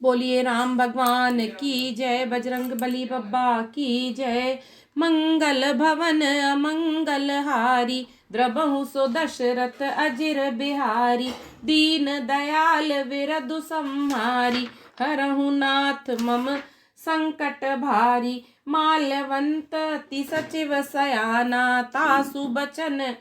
बोलिए राम भगवान की जय, बजरंग बली बब्बा की जय। मंगल भवन अमंगल हारी, द्रबहु सो दशरथ अजिर बिहारी। दीन दयाल विरधु संहारी, हरहु नाथ मम संकट भारी। माल्यवंत अति सचिव सयाना, तासु बचन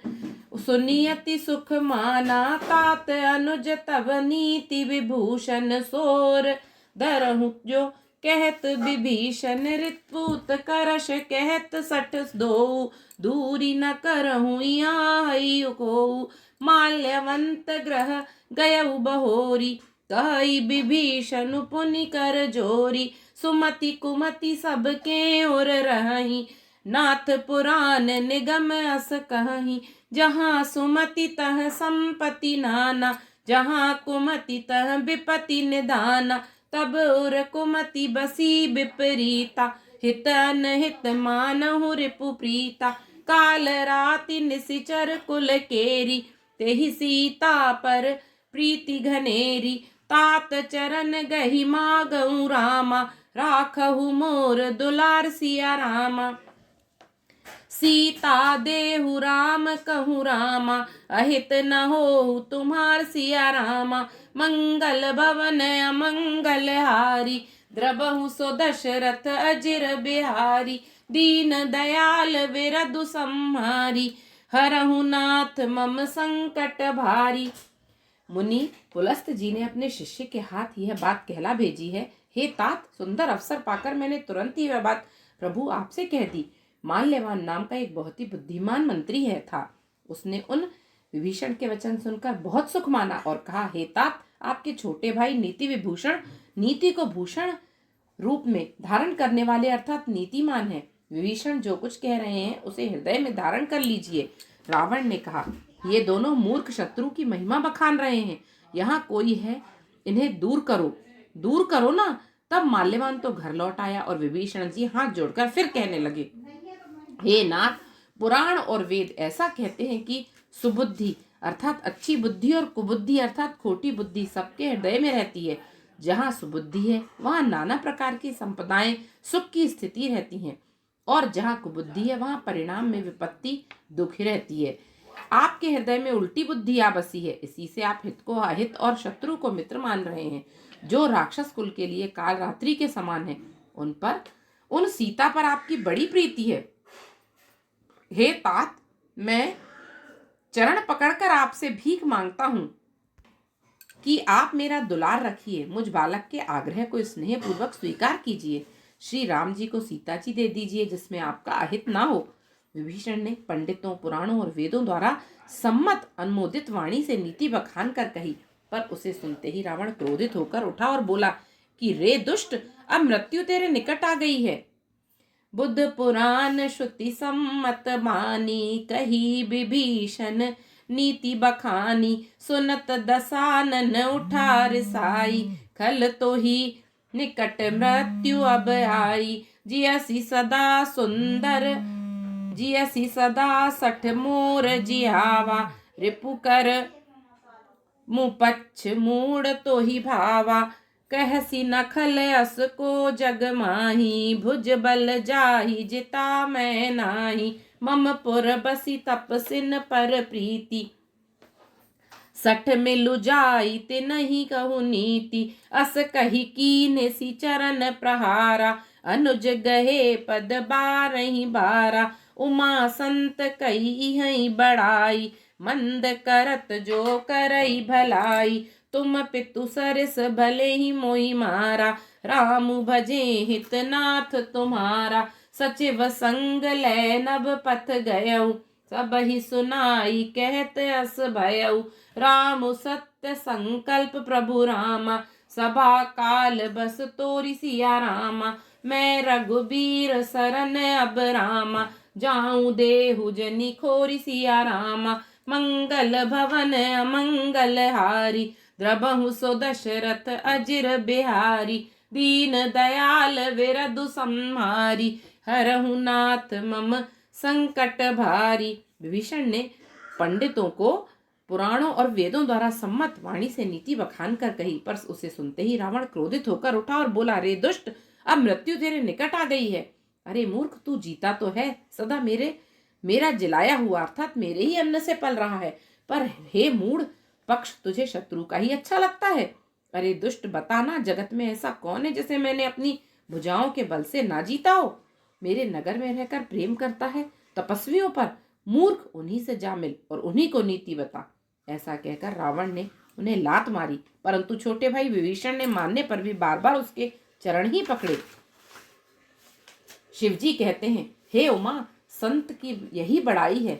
सुनियति सुख माना। तात अनुज तब नीति विभूषण, सोर धरहु जो कहत विभीषण। ऋतपूत करश कहत सठ दो, दूरी न करहु यहाँ को। माल्यवंत ग्रह गयउ बहोरी, कहि विभीषण पुनि कर जोरी। सुमति कुमति सबके ओर रही, नाथ पुराण निगम अस कहीं। जहाँ सुमति तह संपत्ति नाना, जहाँ कुमति तह विपति निदाना। तब उर कुमति बसी विपरीता, हित अनहित मानहु रिपु प्रीता। काल राति निशिचर कुल केरी, तेहि सीता पर प्रीति घनेरी। तात चरण गहि मागऊ रामा, राखहु मोर दुलार सिया रामा। सीता देहु राम कहूँ रामा, अहित न हो तुम्हार सिया रामा। मंगल भवन अमंगल हारी, द्रबहु सो दशरथ अजिर बिहारी। दीन दयाल विरधु संहारी, हरहु नाथ मम संकट भारी। मुनि पुलस्त जी ने अपने शिष्य के हाथ यह बात कहला भेजी है। हे तात, सुंदर अवसर पाकर मैंने तुरंत ही वह बात प्रभु आपसे कह दी। माल्यवान नाम का एक बहुत ही बुद्धिमान मंत्री था। उसने उन विभीषण के वचन सुनकर बहुत सुख माना और कहा, हे तात, आपके छोटे भाई नीति विभूषण, नीति को भूषण रूप में धारण करने वाले अर्थात नीतिमान है। विभीषण जो कुछ कह रहे हैं उसे हृदय में धारण कर लीजिए। रावण ने कहा, ये दोनों मूर्ख शत्रु की महिमा बखान रहे हैं। यहाँ कोई है, इन्हें दूर करो ना। तब माल्यवान तो घर लौट आया और विभीषण जी हाथ जोड़कर फिर कहने लगे, हे नाथ, पुराण और वेद ऐसा कहते हैं कि सुबुद्धि अर्थात अच्छी बुद्धि और कुबुद्धि अर्थात खोटी बुद्धि सबके हृदय में रहती है। जहाँ सुबुद्धि है वहाँ नाना प्रकार की संपदाएं सुख की स्थिति रहती हैं, और जहाँ कुबुद्धि है वहाँ परिणाम में विपत्ति दुख रहती है। आपके हृदय में उल्टी बुद्धि आ बसी है, इसी से आप हित को अहित और शत्रु को मित्र मान रहे हैं। जो राक्षस कुल के लिए काल रात्रि के समान है, उन सीता पर आपकी बड़ी प्रीति है। हे तात, मैं चरण पकड़कर आपसे भीख मांगता हूं कि आप मेरा दुलार रखिए। मुझ बालक के आग्रह को स्नेह पूर्वक स्वीकार कीजिए। श्री राम जी को सीता जी दे दीजिए, जिसमें आपका अहित ना हो। विभीषण ने पंडितों, पुराणों और वेदों द्वारा सम्मत अनुमोदित वाणी से नीति बखान कर कही, पर उसे सुनते ही रावण क्रोधित होकर उठा और बोला कि रे दुष्ट, अब मृत्यु तेरे निकट आ गई है। बुद्ध पुराण श्रुति सम्मत मानी, कही विभीषण नीति बखानी। सुनत दसानन उठा रिसाई, खल तो ही निकट मृत्यु अब आई। जियसी सदा सुंदर, जियसी सदा सठ मोर जिहावा। रिपु कर मुपच्छ मूड तो ही भावा। कहसी नखल अस को जग माही, भुज बल जाही जिता मैं नाही। मम पुर बसी तपसिन पर प्रीति, सठ मिलु जाई ते नहीं कहु नीति। अस कही कीन्हे सी चरण प्रहारा, अनुज गहे पद बारही बारा। उमा संत कही हई बड़ाई, मंद करत जो करई भलाई। तुम पितु सरस भले ही मोहि मारा, राम भजे हित नाथ तुम्हारा। सचिव संग लै नभ पथ गयऊ, सब ही सुनाई कहत अस भयऊ। राम सत्य संकल्प प्रभु रामा, सभा काल बस तोरि सिया रामा। मैं रघुबीर सरन अब रामा, जाऊं देहु जनि खोरि सिया रामा। मंगल भवन अमंगल हारी, द्रबहु सो दशरथ अजिर बिहारी। दीन दयाल विरधु संहारी, हरहु नाथ मम संकट भारी। विभीषण ने पंडितों को, पुराणों और वेदों द्वारा सम्मत वाणी से नीति बखान कर कही, पर उसे सुनते ही रावण क्रोधित होकर उठा और बोला, रे दुष्ट, अब मृत्यु तेरे निकट आ गई है। अरे मूर्ख, तू जीता तो है, सदा मेरा जिलाया हुआ अर्थात मेरे ही अन्न से पल रहा है, पर हे मूढ़ पक्ष, तुझे शत्रु का ही अच्छा लगता है। अरे दुष्ट, बताना, जगत में ऐसा कौन है जिसे मैंने अपनी भुजाओं के बल से ना जीता हो। मेरे नगर में रहकर प्रेम करता है तपस्वियों पर। मूर्ख, उन्हीं से जा मिल और उन्हीं को नीति बता। ऐसा कहकर रावण ने उन्हें लात मारी, परंतु छोटे भाई विभीषण ने मारने पर भी बार बार उसके चरण ही पकड़े। शिवजी कहते हैं, हे उमा, संत की यही बड़ाई है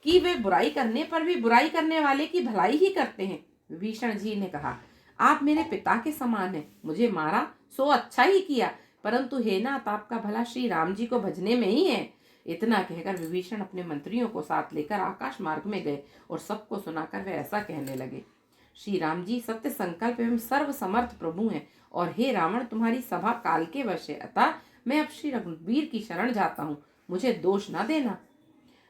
कि वे बुराई करने पर भी बुराई करने वाले की भलाई ही करते हैं। विभीषण जी ने कहा, आप मेरे पिता के समान हैं, मुझे मारा सो अच्छा ही किया, परंतु हे नाथ, आपका भला श्री राम जी को भजने में ही है। इतना कहकर विभीषण अपने मंत्रियों को साथ लेकर आकाश मार्ग में गए और सबको सुनाकर वे ऐसा कहने लगे, श्री राम जी सत्य संकल्प एवं सर्व समर्थ प्रभु हैं, और हे रावण, तुम्हारी सभा काल के वश है, अतः मैं अब श्री रघुवीर की शरण जाता हूँ, मुझे दोष न देना।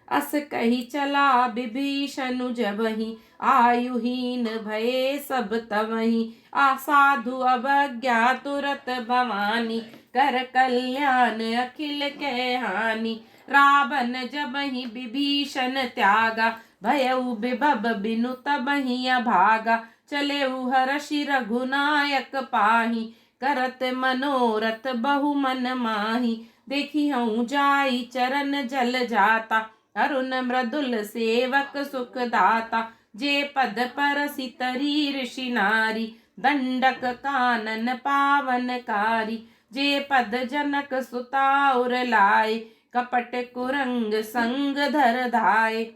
अस कही चला विभीषण जबहि, आयुहीन भये सब तवहि, आसाधु अवज्ञा तुरत भवानी, कर कल्याण अखिल के हानि। रावण जबहि विभीषण त्यागा, भयउ बिभव बिनु तबहि अभागा, चलेउ हर्षि रघुनायक पाहि, करत मनोरथ बहु मन माहि। देखी हूँ जाई चरण जल जाता, अरुण मृदुल सेवक सुख दाता। जे पद परसि तरी ऋषि नारी, दंडक कानन पावनकारी। जे पद जनक सुता उर लाए, कपट कुरंग संग धर धाय।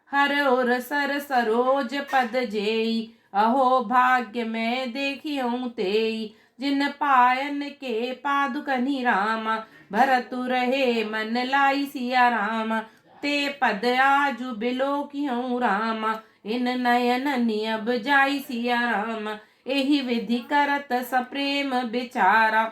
हर और सर सरोज पद जेई, अहो भाग्य में देखियों तेई। जिन पायन के पादुकनि रामा, भरतु रहे मन लाई सिया रामा। ते पद आजु बिलोकियों रामा, इन नयन अब जाई सिया रामा। एहि विधि करत सप्रेम बिचारा,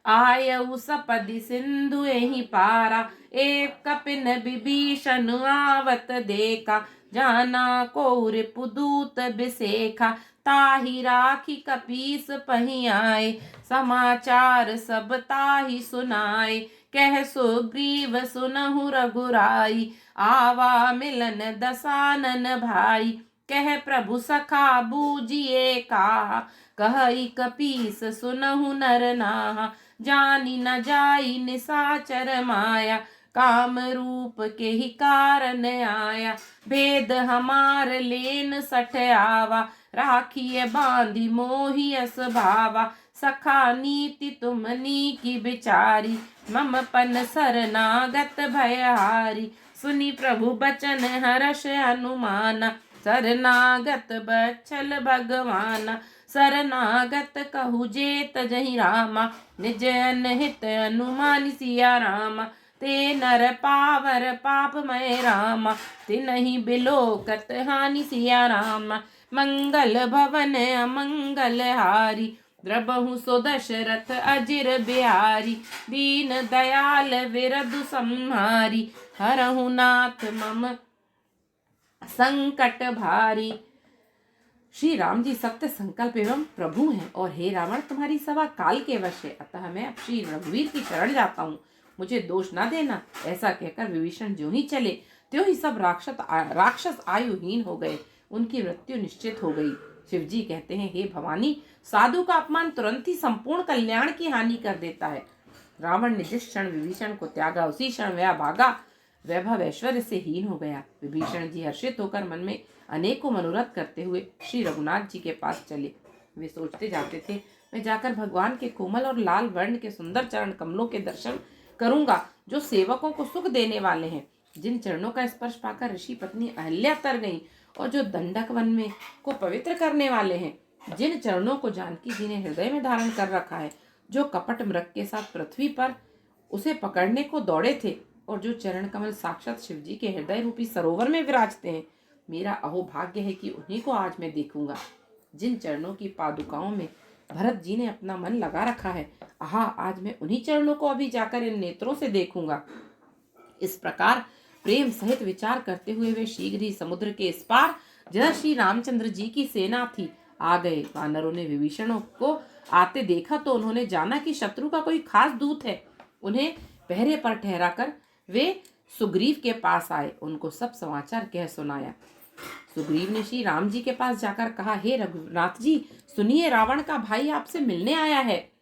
आयऊ सपदि सिंधु एहि पारा। एक कपिन विभीषण आवत देखा, जाना को रिपुदूत बिसेखा। ताहि राखी कपीस पही आए, समाचार सब ताहि सुनाए। कह सुग्रीव सुनहु रघुराई, आवा मिलन दसानन भाई। कह प्रभु सखा बूझिए कहा, कहई कपीस सुनहु नर नाहा। जानी न जाई निसाचर माया, काम रूप के ही कारण आया। भेद हमार लेन सठ आवा, राखिए बांधी मोहि अस भावा। सखा नीति तुमनी की बिचारी, मम पन शरणागत भयहारी। सुनी प्रभु बचन हर्ष अनुमाना, शरणागत बच्छल भगवाना। शरणागत कहु जेत जहि रामा, निज अनहित अनुमान सिया रामा। ते नर पावर पापमय रामा, तिनहि बिलोकत हानि सिया रामा। मंगल भवन अमंगल हारी, द्रबहु सो दशरथ अजिर बिहारी। दीन दयाल विरधु संहारी, हरहु नाथ मम संकट भारी। श्री राम जी सत्य संकल्प एवं प्रभु हैं, और हे रावण, तुम्हारी सभा काल के वश है, अतः मैं अब श्री रघुवीर की शरण जाता हूँ, मुझे दोष न देना। ऐसा कहकर विभीषण ज्यों ही चले त्यों ही सब राक्षस आयुहीन हो गए, उनकी मृत्यु निश्चित हो गई। शिवजी कहते हैं, हे भवानी, साधु का अपमान तुरंत ही संपूर्ण कल्याण की हानि कर देता है। रावण ने जिस क्षण विभीषण को त्यागा, उसी क्षण वह भागा, वैभव ऐश्वर्य से हीन हो गया। विभीषण जी हर्षित होकर मन में अनेकों मनोरथ करते हुए श्री रघुनाथ जी के पास चले। वे सोचते जाते थे, मैं जाकर भगवान के कोमल और लाल वर्ण के सुंदर चरण कमलों के दर्शन करूंगा, जो सेवकों को सुख देने वाले हैं। जिन चरणों का स्पर्श पाकर ऋषि पत्नी अहल्या तर गई, और जो दंडक वन में को पवित्र करने वाले हैं। जिन चरणों को जानकी जी ने हृदय में धारण कर रखा है, जो कपट मृग के साथ पृथ्वी पर उसे पकड़ने को दौड़े थे, और जो चरण कमल साक्षात शिवजी के हृदय रूपी सरोवर में विराजते हैं। मेरा अहोभाग्य है कि उन्हीं को आज मैं देखूंगा। जिन चरणों की पादुकाओं में भरत जी ने अपना मन लगा रखा है, आहा, आज मैं उन्हीं चरणों को अभी जाकर इन नेत्रों से देखूंगा। इस प्रकार प्रेम सहित विचार करते हुए वे शीघ्र ही समुद्र के इस पार, जहाँ श्री रामचंद्र जी की सेना थी, आ गए। वानरों ने विभीषण को आते देखा तो उन्होंने जाना कि शत्रु का कोई खास दूत है। उन्हें पहरे पर ठहराकर वे सुग्रीव के पास आए, उनको सब समाचार कह सुनाया। सुग्रीव ने श्री राम जी के पास जाकर कहा, हे रघुनाथ जी, सुनिए, रावण का भाई आपसे मिलने आया है।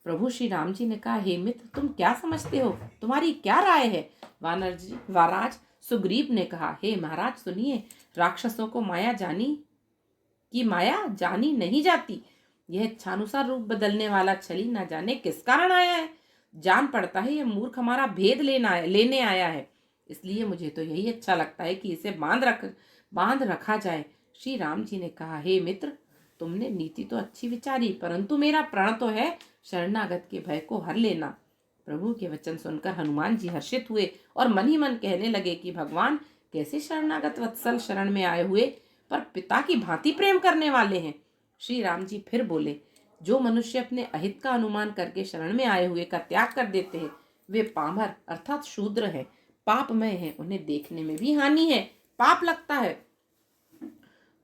प्रभु श्री राम जी ने कहा, हे मित्र, तुम क्या समझते हो, तुम्हारी क्या राय है? वाराज सुग्रीव ने कहा, हे महाराज सुनिए, राक्षसों को माया जानी नहीं जाती। यह इच्छानुसार रूप बदलने वाला छली न जाने किस कारण आया है। जान पड़ता है यह मूर्ख हमारा भेद लेने आया है। इसलिए मुझे तो यही अच्छा लगता है कि इसे बांध रखा जाए। श्री राम जी ने कहा, हे मित्र, तुमने नीति तो अच्छी विचारी, परंतु मेरा प्रण तो है शरणागत के भय को हर लेना। प्रभु के वचन सुनकर हनुमान जी हर्षित हुए और मन ही मन कहने लगे कि भगवान कैसे शरणागत वत्सल शरण में आए हुए पर पिता की भांति प्रेम करने वाले हैं। श्री राम जी फिर बोले, जो मनुष्य अपने अहित का अनुमान करके शरण में आए हुए का त्याग कर देते हैं, वे पामर अर्थात शूद्र हैं, पापमय हैं, उन्हें देखने में भी हानि है, पाप लगता है।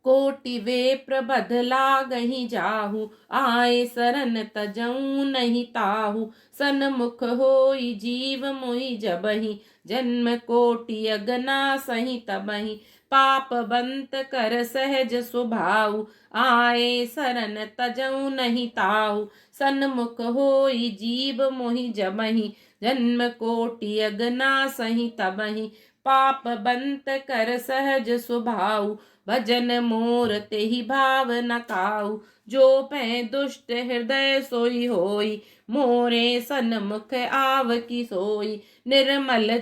कोटि वे प्रबध लागहि जाहु, आए सरन तजऊ नहीं ताहु। सन्मुख होई जीव मोहि जबहि, जन्म कोटि अगना सही तबहि। पाप बंत कर सहज स्वभाव, आए सरन तजऊ नहीं ताहु। सन्मुख होई जीव मोहि जबहि, जन्म कोटि अगना सही तबहि। पाप बंत कर सहज स्वभाव, भजन मोर तेहि भाव न काऊ। जो पै दुष्ट हृदय सोई होई, मोरे सन्मुख आव की सोई। निर्मल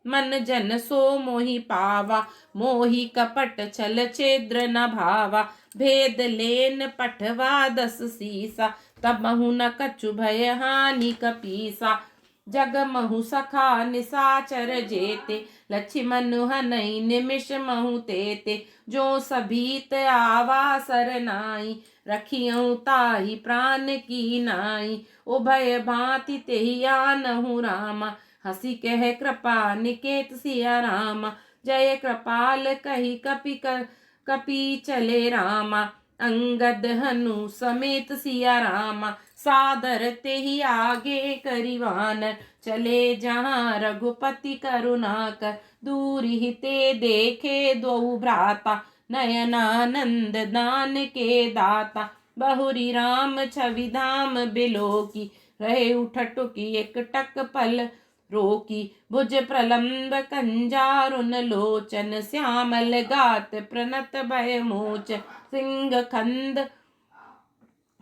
मन जन सो मोहि पावा, मोहि कपट छल छिद्र न भावा। भेद लेन पठवा 10 सीसा, तबहु न कछु भय हानि कपीसा। जग महु सखा निसाचर जेते, लक्ष्मण हनई निमिष महु तेते। जो सभीत आवा सरनाई, रखियऊ ताहि प्राण की नाई। उभय भांति तेहि आनहु रामा, हसी कह कृपा निकेत सिया रामा। जय कृपाल कही कपि चले रामा, अंगद हनु समेत सिया रामा। सादर तेहि आगे करिवान, चले जहाँ रघुपति करुणा कर। दूरि हिते देखे दो भ्राता, नयनानंद दान के दाता। बहुरी राम छवि धाम बिलोकी, रहे उठटुकी एक टक पल रोकी। भुज प्रलंब कंजारुन लोचन, श्यामल गात प्रणत भय मोच। सिंह खंड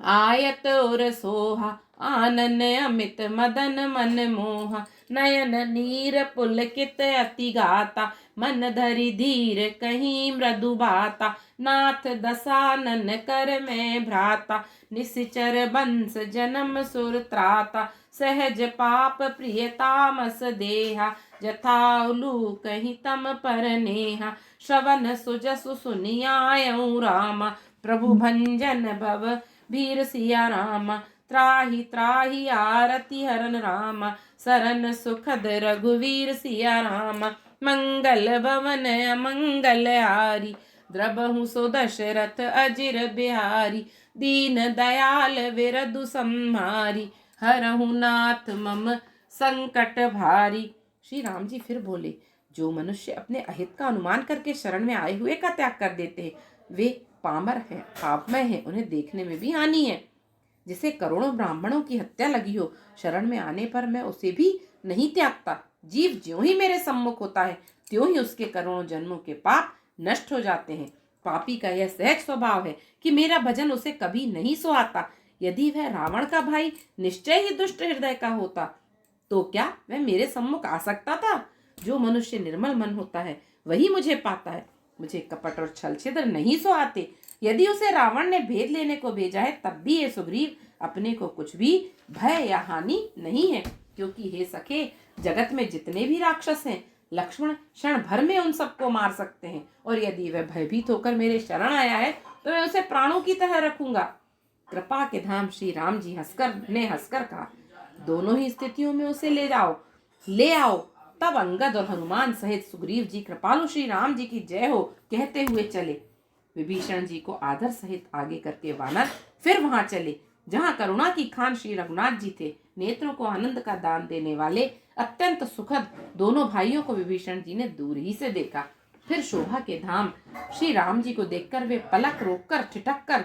आयत और सोहा, आनन अमित मदन मन मोहा। नयन नीर पुलकित अति गाता, मन धरि धीर कहीं मृदु बाता। नाथ दसानन कर मैं भ्राता, निश्चर बंस जन्म सुर त्राता। सहज पाप प्रिय तामस देहा, जथाउलू कहीं तम पर नेहा। श्रवण सुजसु सुनियायऊ रामा, प्रभु भंजन भव भीर सिया रामा। त्राहि त्राहि आरति हरन रामा, सरन सुखद रघुवीर सिया रामा। मंगल भवन अमंगल हारी, द्रबहु सो दशरथ अजिर बिहारी। दीन दयाल विरधु संहारी, हरहु नाथ मम संकट भारी। श्री राम जी फिर बोले, जो मनुष्य अपने अहित का अनुमान करके शरण में आए हुए का त्याग कर देते हैं, वे पामर हैं, पापमय हैं, उन्हें देखने में भी हानि है। जिसे करोड़ों ब्राह्मणों की हत्या लगी हो, शरण में आने पर मैं उसे भी नहीं त्यागता। जीव ज्यों ही मेरे सम्मुख होता है, त्यों ही उसके करोड़ों जन्मों के पाप नष्ट हो जाते हैं। पापी का यह सहज स्वभाव है कि मेरा भजन उसे कभी नहीं सुहाता। यदि वह रावण का भाई निश्चय ही दुष्ट हृदय का होता, तो क्या वह मेरे सम्मुख आ सकता था? जो मनुष्य निर्मल मन होता है, वही मुझे पाता है। मुझे कपट और छल छिद्र नहीं सुहाते। यदि उसे रावण ने भेद लेने को भेजा है, तब भी ये सुग्रीव अपने को कुछ भी भय या हानि नहीं है। क्योंकि हे सखे, जगत में जितने भी राक्षस हैं, लक्ष्मण क्षण भर में उन सबको मार सकते हैं। और यदि वह भयभीत होकर मेरे शरण आया है, तो मैं उसे प्राणों की तरह रखूंगा। कृपा के धाम श्री राम जी हंसकर कहा, दोनों ही स्थितियों में उसे ले आओ। तब अंगद और हनुमान सहित सुग्रीव जी कृपालु श्री राम जी की जय हो कहते हुए चले। विभीषण जी को आदर सहित आगे करके वानर फिर वहां चले जहां करुणा की खान श्री रघुनाथ जी थे। नेत्रों को आनंद का दान देने वाले अत्यंत सुखद दोनों भाइयों को विभीषण जी ने दूर ही से देखा। फिर शोभा के धाम श्री राम जी को देखकर वे पलक रोककर ठिठक कर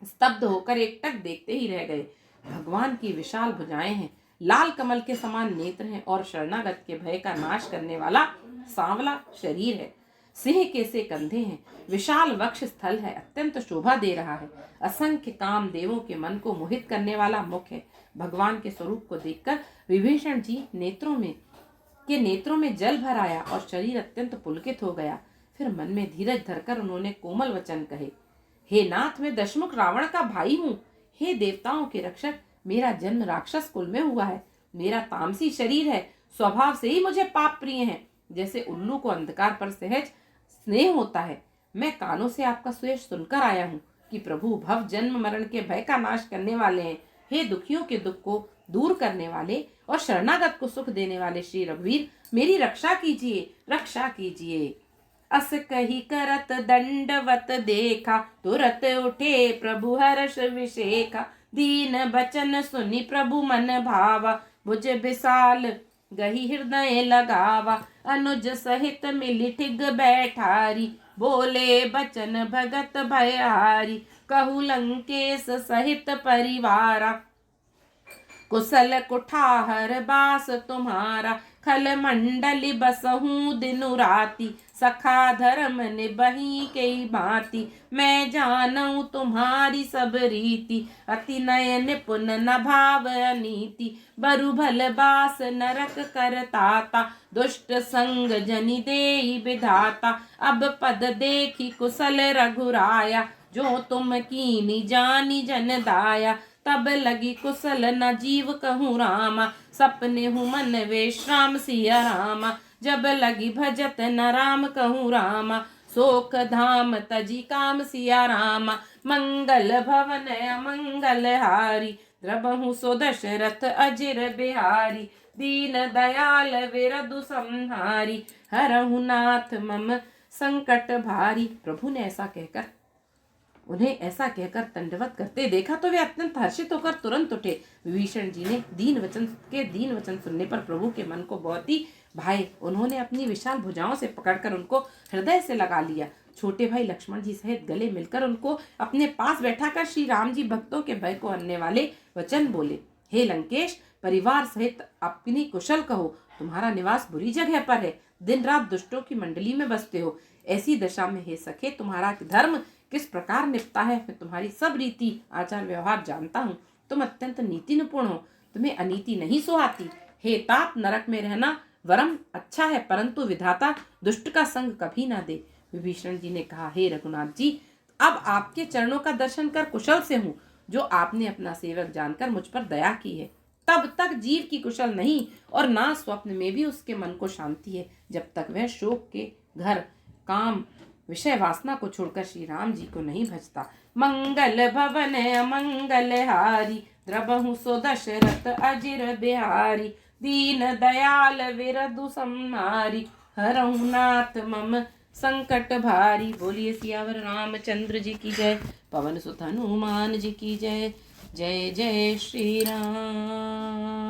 स्तब्ध होकर एकटक देखते ही रह गए। भगवान की विशाल भुजाएं हैं, लाल कमल के समान नेत्र हैं और शरणागत के भय का नाश करने वाला सांवला शरीर है। सिंह के से कंधे हैं, विशाल वक्ष स्थल है, अत्यंत शोभा दे रहा है। असंख्य काम देवों के मन को मोहित करने वाला मुख है। भगवान के स्वरूप को देखकर विभीषण जी नेत्रों में जल भर आया और शरीर अत्यंत पुलकित हो गया। फिर मन में धीरज धरकर उन्होंने कोमल वचन कहे, हे नाथ, मैं दशमुख रावण का भाई हूँ। हे देवताओं के रक्षक, मेरा जन्म राक्षस कुल में हुआ है। मेरा तामसी शरीर है, स्वभाव से ही मुझे पाप प्रिय है। जैसे उल्लू को अंधकार पर सहज स्नेह होता है। मैं कानों से आपका सुयश सुनकर आया हूँ कि प्रभु भव जन्म मरण के भय का नाश करने वाले हैं। हे दुखियों के दुख को दूर करने वाले और शरणागत को सुख देने वाले श्री रघुवीर, मेरी रक्षा कीजिए, रक्षा कीजिए। अस कही करत दंडवत देखा, तुरत उठे प्रभु हर्ष विशेखा। दीन बचन सुनि प्रभु मन भावा, भुज विशाल गही हृदय लगावा। अनुज सहित मिली ठिग बैठारी, बोले बचन भगत भयहारी। कहु लंकेश सहित परिवारा, कुशल कुठार बास तुम्हारा। खल मंडली बसहूँ दिनु राति, सखा धर्म निबही कई भांति। मैं जानऊँ तुम्हारी सब रीति, अति नय निपुण न भाव अनीति। बरु भल बास नरक करताता, दुष्ट संग जनि देहि विधाता। अब पद देखी कुशल रघुराया, जो तुम कीनी जानी जन दाया। तब लगी कुशल न जीव कहूँ रामा, सपने हूँ मन विश्राम सिया रामा। जब लगी भजत न राम कहूँ रामा, शोक धाम तजी काम सिया रामा। मंगल भवन अमंगल हारी, द्रबहु सो दशरथ अजिर बिहारी। दीन दयाल विरदु संहारी, हरहु नाथ मम संकट भारी। प्रभु ने उन्हें ऐसा कहकर दंडवत करते देखा तो वे अत्यंत हर्षित होकर तुरंत उठे। विभीषण जी ने दीन वचन सुनने पर प्रभु के मन को बहुत ही भाए। उन्होंने अपनी विशाल भुजाओं से पकड़कर उनको हृदय से लगा लिया। छोटे भाई लक्ष्मण जी सहित गले मिलकर उनको अपने पास बैठाकर श्री राम जी भक्तों के भय को हरने वाले वचन बोले। हे लंकेश, परिवार सहित अपनी कुशल कहो। तुम्हारा निवास बुरी जगह पर है, दिन रात दुष्टों की मंडली में बसते हो। ऐसी दशा में हे सखे, तुम्हारा धर्म किस प्रकार निपटा है मैं तुम्हारी सब रीति आचार व्यवहार जानता हूँ। तुम अत्यंत नीति निपुण हो, तुम्हें अनीति नहीं सुहाती। हे तात, नरक में रहना वरम अच्छा है, परंतु विधाता दुष्ट का संग कभी ना दे। विभीषण जी ने कहा, हे रघुनाथ जी, अब आपके चरणों का दर्शन कर कुशल से हूँ, जो आपने अपना सेवक जानकर मुझ पर दया की है। तब तक जीव की कुशल नहीं और ना स्वप्न में भी उसके मन को शांति है, जब तक वह शोक के घर काम विषय वासना को छोड़कर श्री राम जी को नहीं भजता। मंगल भवन अमंगल हारी, द्रबहु सो दशरथ अजिर बिहारी। दीन दयाल विरदु संहारी, हरहु नाथ मम संकट भारी। बोलिए सियावर रामचंद्र जी की जय, पवन सुत हनुमान जी की जय। जय जय श्री राम।